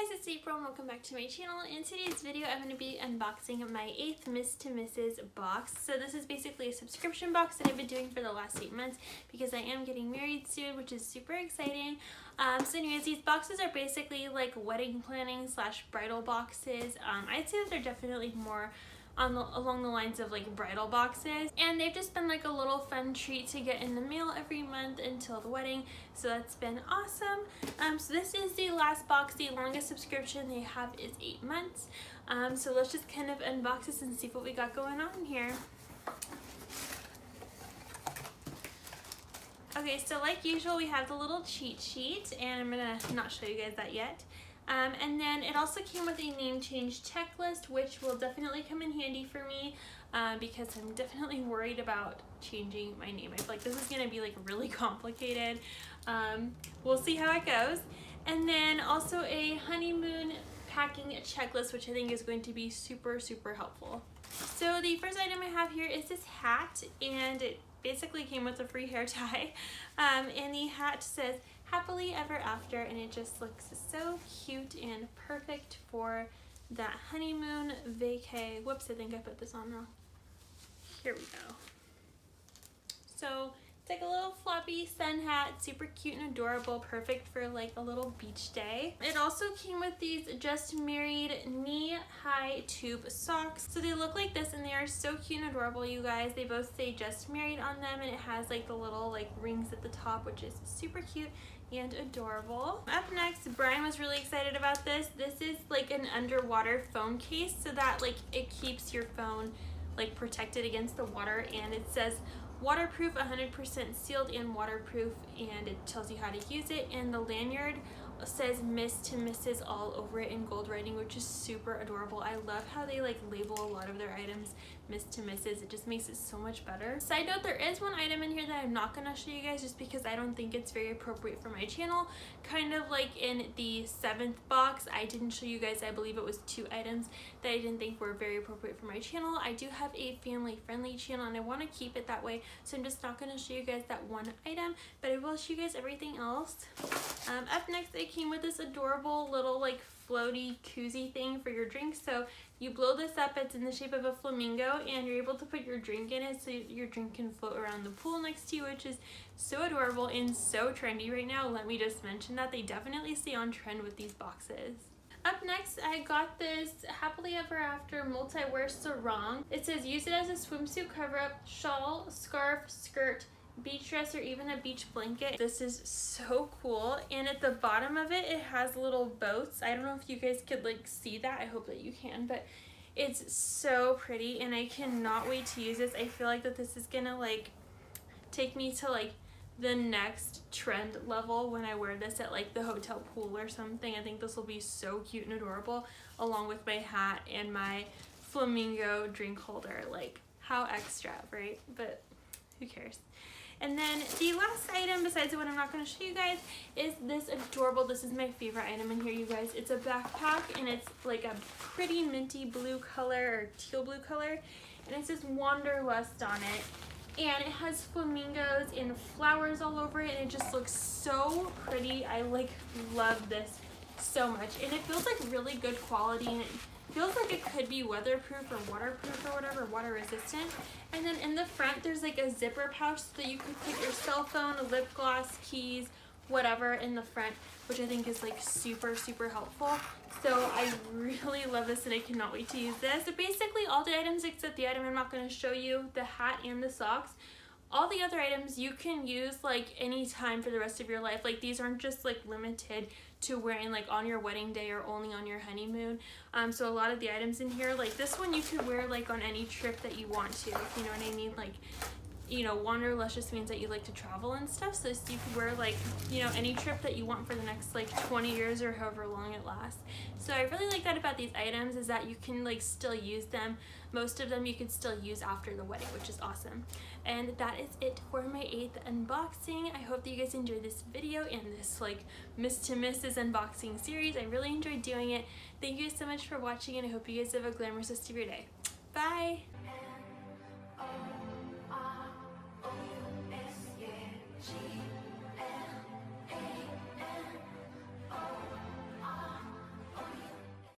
guys, it's April and welcome back to my channel. In today's video, I'm going to be unboxing my 8th Miss to Mrs. box. So this is basically a subscription box that I've been doing for the last 8 months because I am getting married soon, which is super exciting. So anyways, these boxes are basically like wedding planning / bridal boxes. I'd say that they're definitely more along the lines of like bridal boxes, and they've just been like a little fun treat to get in the mail every month until the wedding, so that's been awesome. So this is the last box. The longest subscription they have is 8 months. So let's just kind of unbox this and see what we got going on here. Okay, so like usual, we have the little cheat sheet, and I'm gonna not show you guys that yet. And then it also came with a name change checklist, which will definitely come in handy for me because I'm definitely worried about changing my name. I feel like this is going to be like really complicated. We'll see how it goes. And then also a honeymoon packing checklist, which I think is going to be super helpful. So the first item I have here is this hat, and it basically came with a free hair tie. And the hat says happily ever after, and it just looks so cute and perfect for that honeymoon vacay. Whoops, I think I put this on wrong. Here we go. So it's like a little floppy sun hat, super cute and adorable, perfect for like a little beach day. It also came with these just married knee-high tube socks. So they look like this and they are so cute and adorable, you guys. They both say just married on them, and it has like the little like rings at the top, which is super cute and adorable. Up next, Brian was really excited about this. This is like an underwater phone case so that like it keeps your phone like protected against the water, and it says waterproof, 100% sealed and waterproof, and it tells you how to use it. And the lanyard says Miss to Mrs. all over it in gold writing, which is super adorable. I love how they like label a lot of their items Miss to Mrs. It just makes it so much better. Side note, there is one item in here that I'm not gonna show you guys just because I don't think it's very appropriate for my channel. Kind of like in the 7th box, I didn't show you guys, I believe it was 2 items that I didn't think were very appropriate for my channel. I do have a family friendly channel and I want to keep it that way, so I'm just not going to show you guys that one item, but I will show you guys everything else. Up next, it came with this adorable little like floaty koozie thing for your drink. So you blow this up, it's in the shape of a flamingo, and you're able to put your drink in it so your drink can float around the pool next to you, which is so adorable and so trendy right now. Let me just mention that they definitely stay on trend with these boxes. Up next, I got this happily ever after multi-wear sarong. It says use it as a swimsuit cover-up, shawl, scarf, skirt, beach dress, or even a beach blanket. This is so cool, and at the bottom of it, it has little boats. I don't know if you guys could like see that. I hope that you can, but it's so pretty and I cannot wait to use this. I feel like that this is gonna like take me to like the next trend level when I wear this at like the hotel pool or something. I think this will be so cute and adorable along with my hat and my flamingo drink holder. Like, how extra, right? But who cares? And then the last item besides the one I'm not going to show you guys is this adorable, this is my favorite item in here, you guys. It's a backpack, and it's like a pretty minty blue color or teal blue color, and it says Wanderlust on it. And it has flamingos and flowers all over it, and it just looks so pretty. I like love this so much, and it feels like really good quality, and it feels like it could be weatherproof or waterproof or whatever, water resistant. And then in the front there's like a zipper pouch so that you can put your cell phone, lip gloss, keys, whatever in the front, which I think is like super helpful. So I really love this and I cannot wait to use this. So basically all the items except the item I'm not going to show you, the hat and the socks, all the other items you can use like any time for the rest of your life. Like, these aren't just like limited to wearing like on your wedding day or only on your honeymoon. So a lot of the items in here, like this one you could wear like on any trip that you want to, if you know what I mean. Like, you know, wanderlust just means that you like to travel and stuff, so you could wear like, you know, any trip that you want for the next like 20 years or however long it lasts. So I really like that about these items, is that you can like still use them. Most of them you could still use after the wedding, which is awesome. And that is it for my 8th unboxing. I hope that you guys enjoyed this video and this like Miss to Mrs. unboxing series. I really enjoyed doing it. Thank you so much for watching, and I hope you guys have a glamorous rest of your day. Bye!